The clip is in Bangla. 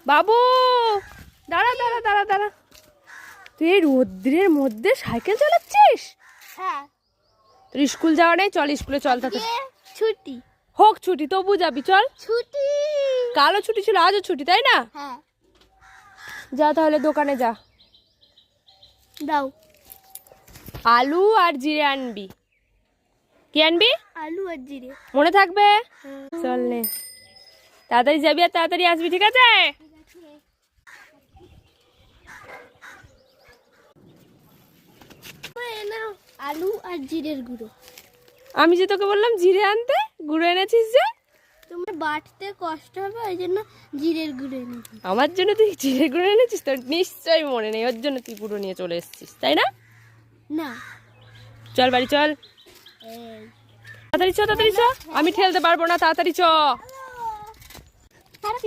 বাবু দাঁড়া দাঁড়া দাঁড়া দাঁড়া, তুই এই রোদ্রের মধ্যে সাইকেল চালাচ্ছিস? হ্যাঁ। তোর স্কুল যাওয়া নেই? চল স্কুলে চল। তাতে ছুটি হোক ছুটি, তবু যাবি চল। ছুটি। কালও ছুটি ছিল, আজও ছুটি, তাই না? হ্যাঁ। যা তাহলে দোকানে যা, দাও। আলু আর জিরে আনবি। কি আনবি? আলু আর জিরে। মনে থাকবে? চল নে, তাড়াতাড়ি যাবি আর তাড়াতাড়ি আসবি, ঠিক আছে? আলু আর জিরের গুঁড়ো। আমি যে তোকে বললাম জিরে আনতে, গুঁড়ো এনেছিস যে? তোমার বাটতে কষ্ট হবে, ওই জন্য জিরের গুঁড়ো এনেছি। আমার জন্য তুই জিরে গুঁড়ো এনেছিস? তোর নিশ্চয়ই মনে নেই, ওর জন্য তুই গুঁড়ো নিয়ে চলে এসেছিস, তাই না? না। চল বাড়ি চল, তাড়াতাড়ি চ, তাড়াতাড়ি চ, আমি ঠেলতে পারবো না, তাড়াতাড়ি চ। তারা